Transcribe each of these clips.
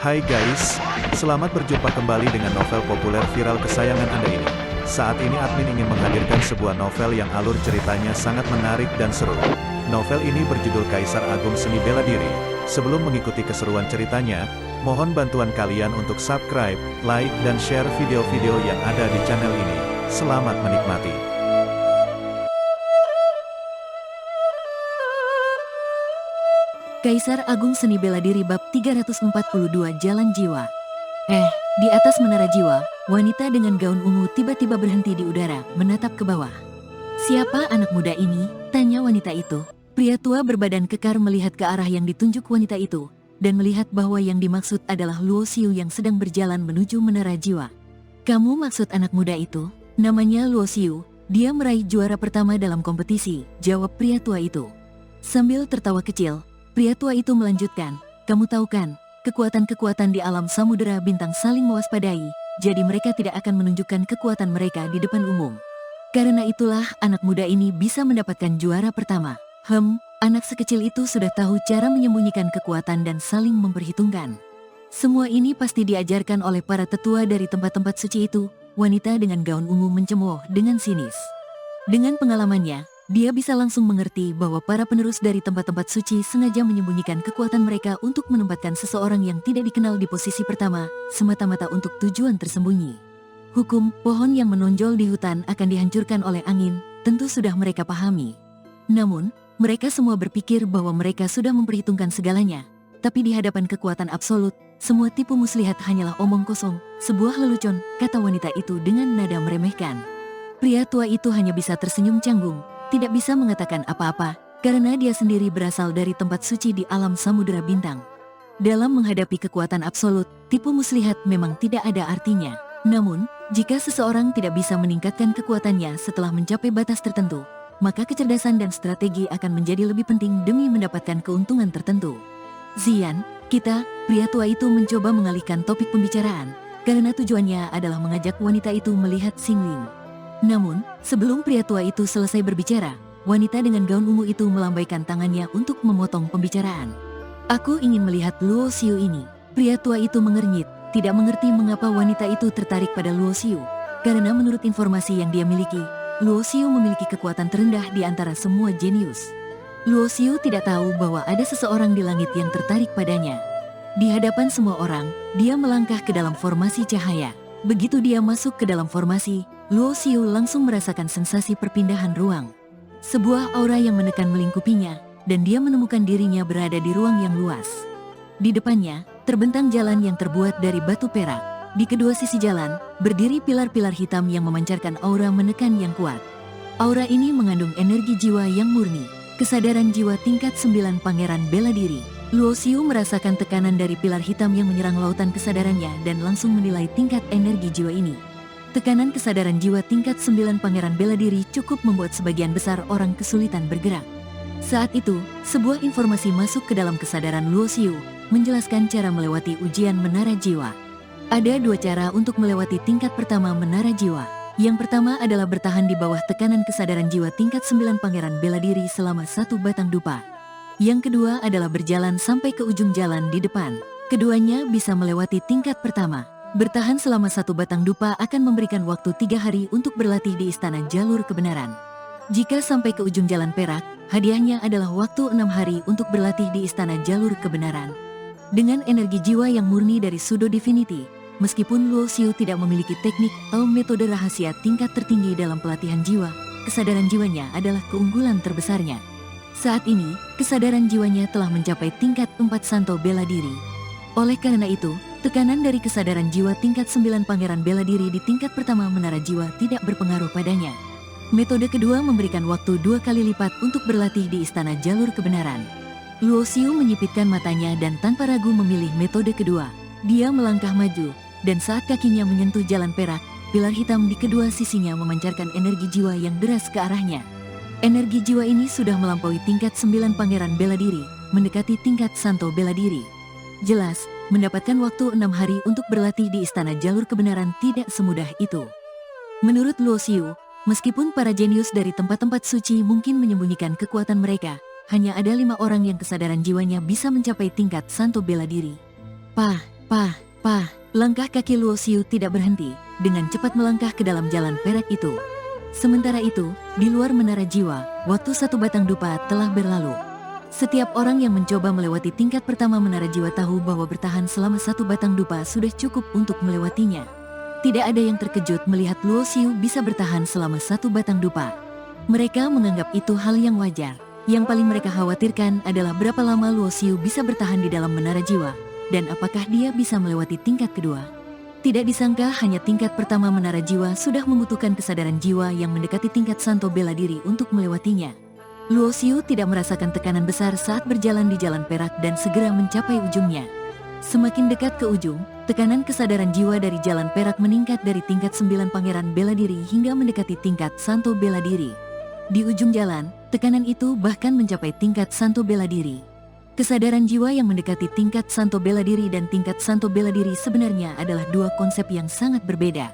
Hai guys, selamat berjumpa kembali dengan novel populer viral kesayangan Anda ini. Saat ini admin ingin menghadirkan sebuah novel yang alur ceritanya sangat menarik dan seru. Novel ini berjudul Kaisar Agung Seni Bela Diri. Sebelum mengikuti keseruan ceritanya, mohon bantuan kalian untuk subscribe, like, dan share video-video yang ada di channel ini. Selamat menikmati. Kaisar Agung Seni Bela Diri Bab 342 Jalan Jiwa. Di atas menara jiwa, wanita dengan gaun ungu tiba-tiba berhenti di udara, menatap ke bawah. "Siapa anak muda ini?" tanya wanita itu. Pria tua berbadan kekar melihat ke arah yang ditunjuk wanita itu, dan melihat bahwa yang dimaksud adalah Luo Xiu yang sedang berjalan menuju menara jiwa. "Kamu maksud anak muda itu? Namanya Luo Xiu, dia meraih juara pertama dalam kompetisi," jawab pria tua itu. Sambil tertawa kecil, pria tua itu melanjutkan, "Kamu tahu kan, kekuatan-kekuatan di alam samudera bintang saling mewaspadai, jadi mereka tidak akan menunjukkan kekuatan mereka di depan umum. Karena itulah anak muda ini bisa mendapatkan juara pertama." Anak sekecil itu sudah tahu cara menyembunyikan kekuatan dan saling memperhitungkan. Semua ini pasti diajarkan oleh para tetua dari tempat-tempat suci itu. Wanita dengan gaun ungu mencemooh dengan sinis. Dengan pengalamannya, dia bisa langsung mengerti bahwa para penerus dari tempat-tempat suci sengaja menyembunyikan kekuatan mereka untuk menempatkan seseorang yang tidak dikenal di posisi pertama, semata-mata untuk tujuan tersembunyi. Hukum pohon yang menonjol di hutan akan dihancurkan oleh angin, tentu sudah mereka pahami. Namun, mereka semua berpikir bahwa mereka sudah memperhitungkan segalanya. Tapi di hadapan kekuatan absolut, semua tipu muslihat hanyalah omong kosong, sebuah lelucon, kata wanita itu dengan nada meremehkan. Pria tua itu hanya bisa tersenyum canggung, tidak bisa mengatakan apa-apa, karena dia sendiri berasal dari tempat suci di alam samudera bintang. Dalam menghadapi kekuatan absolut, tipu muslihat memang tidak ada artinya. Namun, jika seseorang tidak bisa meningkatkan kekuatannya setelah mencapai batas tertentu, maka kecerdasan dan strategi akan menjadi lebih penting demi mendapatkan keuntungan tertentu. "Zian, pria tua itu mencoba mengalihkan topik pembicaraan, karena tujuannya adalah mengajak wanita itu melihat Xingling. Namun, sebelum pria tua itu selesai berbicara, wanita dengan gaun ungu itu melambaikan tangannya untuk memotong pembicaraan. "Aku ingin melihat Luo Xiu ini." Pria tua itu mengernyit, tidak mengerti mengapa wanita itu tertarik pada Luo Xiu, karena menurut informasi yang dia miliki, Luo Xiu memiliki kekuatan terendah di antara semua jenius. Luo Xiu tidak tahu bahwa ada seseorang di langit yang tertarik padanya. Di hadapan semua orang, dia melangkah ke dalam formasi cahaya. Begitu dia masuk ke dalam formasi, Luo Xiu langsung merasakan sensasi perpindahan ruang. Sebuah aura yang menekan melingkupinya, dan dia menemukan dirinya berada di ruang yang luas. Di depannya, terbentang jalan yang terbuat dari batu perak. Di kedua sisi jalan, berdiri pilar-pilar hitam yang memancarkan aura menekan yang kuat. Aura ini mengandung energi jiwa yang murni, kesadaran jiwa tingkat 9 Pangeran Bela Diri. Luo Xiu merasakan tekanan dari pilar hitam yang menyerang lautan kesadarannya dan langsung menilai tingkat energi jiwa ini. Tekanan kesadaran jiwa tingkat 9 Pangeran Bela Diri cukup membuat sebagian besar orang kesulitan bergerak. Saat itu, sebuah informasi masuk ke dalam kesadaran Luo Xiu, menjelaskan cara melewati ujian menara jiwa. Ada dua cara untuk melewati tingkat pertama menara jiwa. Yang pertama adalah bertahan di bawah tekanan kesadaran jiwa tingkat 9 Pangeran Bela Diri selama satu batang dupa. Yang kedua adalah berjalan sampai ke ujung jalan di depan. Keduanya bisa melewati tingkat pertama. Bertahan selama satu batang dupa akan memberikan waktu 3 hari untuk berlatih di Istana Jalur Kebenaran. Jika sampai ke ujung jalan perak, hadiahnya adalah waktu 6 hari untuk berlatih di Istana Jalur Kebenaran. Dengan energi jiwa yang murni dari Pseudo Divinity, meskipun Luo Xiu tidak memiliki teknik atau metode rahasia tingkat tertinggi dalam pelatihan jiwa, kesadaran jiwanya adalah keunggulan terbesarnya. Saat ini, kesadaran jiwanya telah mencapai tingkat 4 Santo Bela Diri. Oleh karena itu, tekanan dari kesadaran jiwa tingkat 9 Pangeran Bela Diri di tingkat pertama menara jiwa tidak berpengaruh padanya. Metode kedua memberikan waktu 2 kali lipat untuk berlatih di Istana Jalur Kebenaran. Luo Xiu menyipitkan matanya dan tanpa ragu memilih metode kedua. Dia melangkah maju, dan saat kakinya menyentuh jalan perak, pilar hitam di kedua sisinya memancarkan energi jiwa yang deras ke arahnya. Energi jiwa ini sudah melampaui tingkat 9 Pangeran Bela Diri, mendekati tingkat Santo Bela Diri. Jelas, mendapatkan waktu 6 hari untuk berlatih di Istana Jalur Kebenaran tidak semudah itu. Menurut Luo Xiu, meskipun para jenius dari tempat-tempat suci mungkin menyembunyikan kekuatan mereka, hanya ada 5 orang yang kesadaran jiwanya bisa mencapai tingkat Santo Bela Diri. Pah, langkah kaki Luo Xiu tidak berhenti, dengan cepat melangkah ke dalam jalan perak itu. Sementara itu, di luar menara jiwa, waktu satu batang dupa telah berlalu. Setiap orang yang mencoba melewati tingkat pertama menara jiwa tahu bahwa bertahan selama satu batang dupa sudah cukup untuk melewatinya. Tidak ada yang terkejut melihat Luo Xiu bisa bertahan selama satu batang dupa. Mereka menganggap itu hal yang wajar. Yang paling mereka khawatirkan adalah berapa lama Luo Xiu bisa bertahan di dalam menara jiwa, dan apakah dia bisa melewati tingkat kedua. Tidak disangka hanya tingkat pertama menara jiwa sudah membutuhkan kesadaran jiwa yang mendekati tingkat santo bela diri untuk melewatinya. Luo Xiu tidak merasakan tekanan besar saat berjalan di jalan perak dan segera mencapai ujungnya. Semakin dekat ke ujung, tekanan kesadaran jiwa dari jalan perak meningkat dari tingkat 9 pangeran bela diri hingga mendekati tingkat santo bela diri. Di ujung jalan, tekanan itu bahkan mencapai tingkat santo bela diri. Kesadaran jiwa yang mendekati tingkat santo bela diri dan tingkat santo bela diri sebenarnya adalah dua konsep yang sangat berbeda.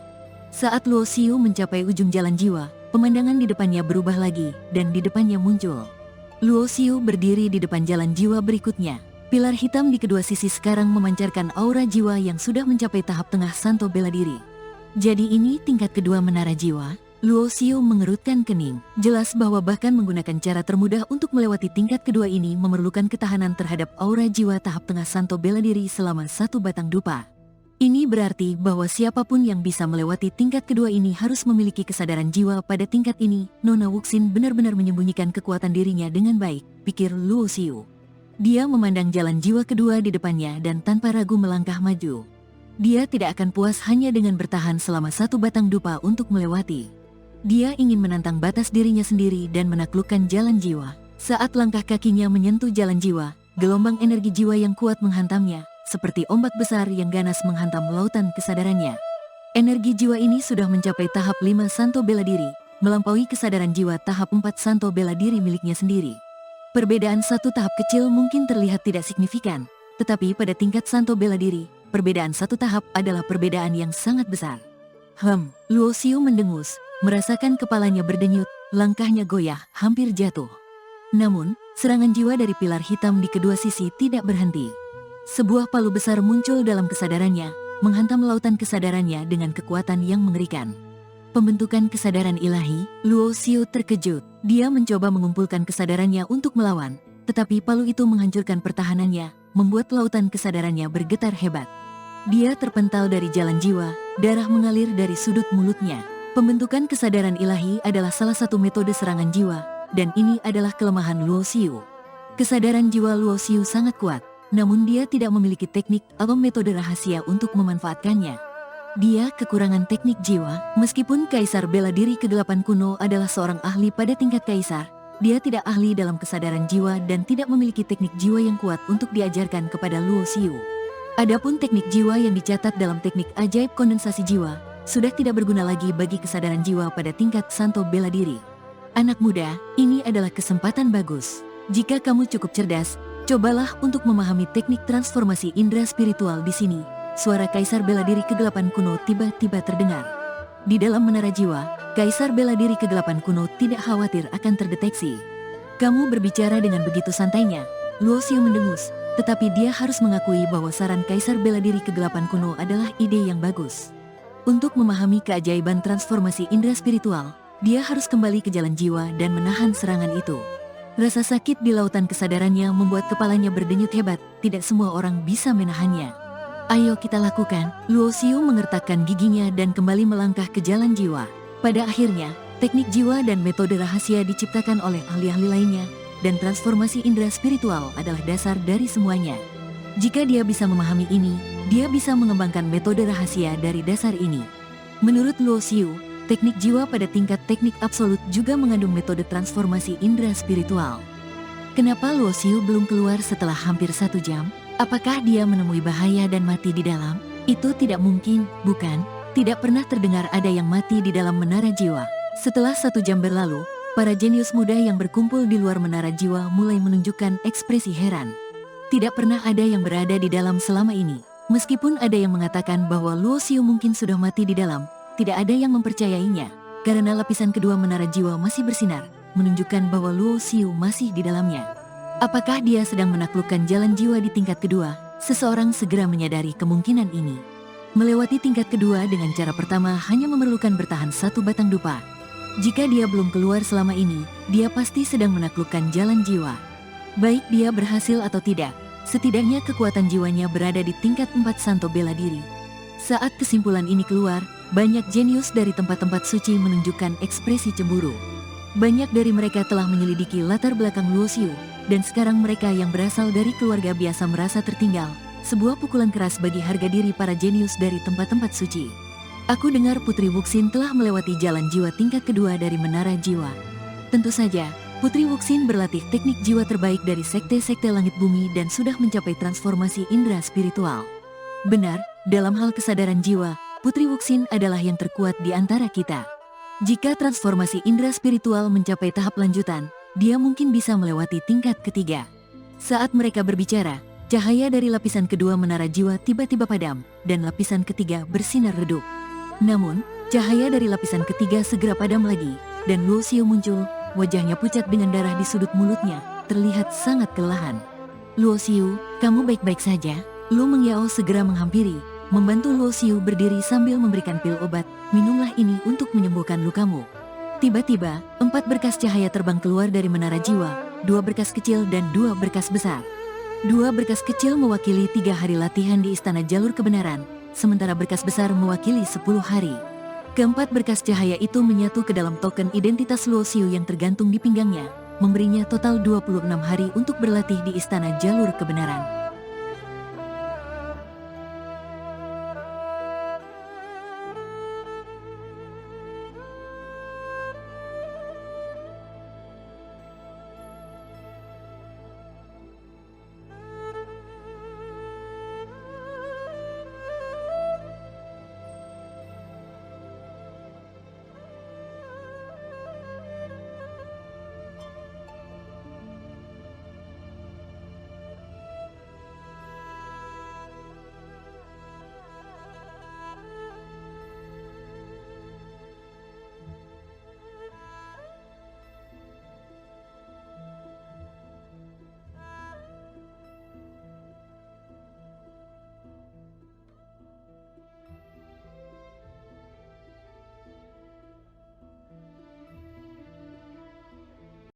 Saat Luo Xiu mencapai ujung jalan jiwa, pemandangan di depannya berubah lagi, dan di depannya muncul. Luo Xiu berdiri di depan jalan jiwa berikutnya. Pilar hitam di kedua sisi sekarang memancarkan aura jiwa yang sudah mencapai tahap tengah santo bela diri. Jadi ini tingkat kedua menara jiwa? Luo Xiu mengerutkan kening. Jelas bahwa bahkan menggunakan cara termudah untuk melewati tingkat kedua ini memerlukan ketahanan terhadap aura jiwa tahap tengah santo bela diri selama satu batang dupa. Ini berarti bahwa siapapun yang bisa melewati tingkat kedua ini harus memiliki kesadaran jiwa pada tingkat ini. Nona Wuxin benar-benar menyembunyikan kekuatan dirinya dengan baik, pikir Luo Xiu. Dia memandang jalan jiwa kedua di depannya dan tanpa ragu melangkah maju. Dia tidak akan puas hanya dengan bertahan selama satu batang dupa untuk melewati. Dia ingin menantang batas dirinya sendiri dan menaklukkan jalan jiwa. Saat langkah kakinya menyentuh jalan jiwa, gelombang energi jiwa yang kuat menghantamnya, seperti ombak besar yang ganas menghantam lautan kesadarannya. Energi jiwa ini sudah mencapai tahap 5 santo bela diri, melampaui kesadaran jiwa tahap 4 santo bela diri miliknya sendiri. Perbedaan satu tahap kecil mungkin terlihat tidak signifikan, tetapi pada tingkat santo bela diri, perbedaan satu tahap adalah perbedaan yang sangat besar. Luo Xiu mendengus, merasakan kepalanya berdenyut, langkahnya goyah, hampir jatuh. Namun, serangan jiwa dari pilar hitam di kedua sisi tidak berhenti. Sebuah palu besar muncul dalam kesadarannya, menghantam lautan kesadarannya dengan kekuatan yang mengerikan. Pembentukan kesadaran ilahi, Luo Xiu terkejut. Dia mencoba mengumpulkan kesadarannya untuk melawan, tetapi palu itu menghancurkan pertahanannya, membuat lautan kesadarannya bergetar hebat. Dia terpental dari jalan jiwa, darah mengalir dari sudut mulutnya. Pembentukan kesadaran ilahi adalah salah satu metode serangan jiwa, dan ini adalah kelemahan Luo Xiu. Kesadaran jiwa Luo Xiu sangat kuat, namun dia tidak memiliki teknik atau metode rahasia untuk memanfaatkannya. Dia kekurangan teknik jiwa. Meskipun Kaisar Bela Diri ke-8 kuno adalah seorang ahli pada tingkat kaisar, dia tidak ahli dalam kesadaran jiwa dan tidak memiliki teknik jiwa yang kuat untuk diajarkan kepada Luo Xiu. Adapun teknik jiwa yang dicatat dalam teknik ajaib kondensasi jiwa, sudah tidak berguna lagi bagi kesadaran jiwa pada tingkat santo bela diri. Anak muda, ini adalah kesempatan bagus. Jika kamu cukup cerdas, cobalah untuk memahami teknik transformasi indera spiritual di sini. Suara Kaisar Bela Diri ke-8 kuno tiba-tiba terdengar. Di dalam menara jiwa, Kaisar Bela Diri ke-8 kuno tidak khawatir akan terdeteksi. Kamu berbicara dengan begitu santainya, Luo Xiu mendengus. Tetapi dia harus mengakui bahwa saran Kaisar Bela Diri ke-8 kuno adalah ide yang bagus. Untuk memahami keajaiban transformasi indera spiritual, dia harus kembali ke jalan jiwa dan menahan serangan itu. Rasa sakit di lautan kesadarannya membuat kepalanya berdenyut hebat, tidak semua orang bisa menahannya. Ayo kita lakukan, Luo Xiu mengertakkan giginya dan kembali melangkah ke jalan jiwa. Pada akhirnya, teknik jiwa dan metode rahasia diciptakan oleh ahli-ahli lainnya, dan transformasi indera spiritual adalah dasar dari semuanya. Jika dia bisa memahami ini, dia bisa mengembangkan metode rahasia dari dasar ini. Menurut Luo Xiu, teknik jiwa pada tingkat teknik absolut juga mengandung metode transformasi indera spiritual. Kenapa Luo Xiu belum keluar setelah hampir 1 jam? Apakah dia menemui bahaya dan mati di dalam? Itu tidak mungkin, bukan? Tidak pernah terdengar ada yang mati di dalam menara jiwa. Setelah 1 jam berlalu, para jenius muda yang berkumpul di luar menara jiwa mulai menunjukkan ekspresi heran. Tidak pernah ada yang berada di dalam selama ini. Meskipun ada yang mengatakan bahwa Luo Xiu mungkin sudah mati di dalam, tidak ada yang mempercayainya, karena lapisan kedua menara jiwa masih bersinar, menunjukkan bahwa Luo Xiu masih di dalamnya. Apakah dia sedang menaklukkan jalan jiwa di tingkat kedua? Seseorang segera menyadari kemungkinan ini. Melewati tingkat kedua dengan cara pertama hanya memerlukan bertahan satu batang dupa. Jika dia belum keluar selama ini, dia pasti sedang menaklukkan jalan jiwa. Baik dia berhasil atau tidak, setidaknya kekuatan jiwanya berada di tingkat 4 Santo Bela Diri. Saat kesimpulan ini keluar, banyak jenius dari tempat-tempat suci menunjukkan ekspresi cemburu. Banyak dari mereka telah menyelidiki latar belakang Luoxiu, dan sekarang mereka yang berasal dari keluarga biasa merasa tertinggal. Sebuah pukulan keras bagi harga diri para jenius dari tempat-tempat suci. Aku dengar Putri Wuxin telah melewati jalan jiwa tingkat kedua dari Menara Jiwa. Tentu saja, Putri Wuxin berlatih teknik jiwa terbaik dari sekte-sekte langit bumi dan sudah mencapai transformasi indera spiritual. Benar, dalam hal kesadaran jiwa, Putri Wuxin adalah yang terkuat di antara kita. Jika transformasi indera spiritual mencapai tahap lanjutan, dia mungkin bisa melewati tingkat ketiga. Saat mereka berbicara, cahaya dari lapisan kedua Menara Jiwa tiba-tiba padam, dan lapisan ketiga bersinar redup. Namun, cahaya dari lapisan ketiga segera padam lagi, dan Luoxiu muncul, wajahnya pucat dengan darah di sudut mulutnya, terlihat sangat kelelahan. Luoxiu, kamu baik-baik saja? Lu Mengyao segera menghampiri, membantu Luoxiu berdiri sambil memberikan pil obat, minumlah ini untuk menyembuhkan lukamu. Tiba-tiba, 4 berkas cahaya terbang keluar dari Menara Jiwa, 2 berkas kecil dan 2 berkas besar. 2 berkas kecil mewakili 3 hari latihan di Istana Jalur Kebenaran, sementara berkas besar mewakili 10 hari. Keempat berkas cahaya itu menyatu ke dalam token identitas Luoxiu yang tergantung di pinggangnya, memberinya total 26 hari untuk berlatih di Istana Jalur Kebenaran.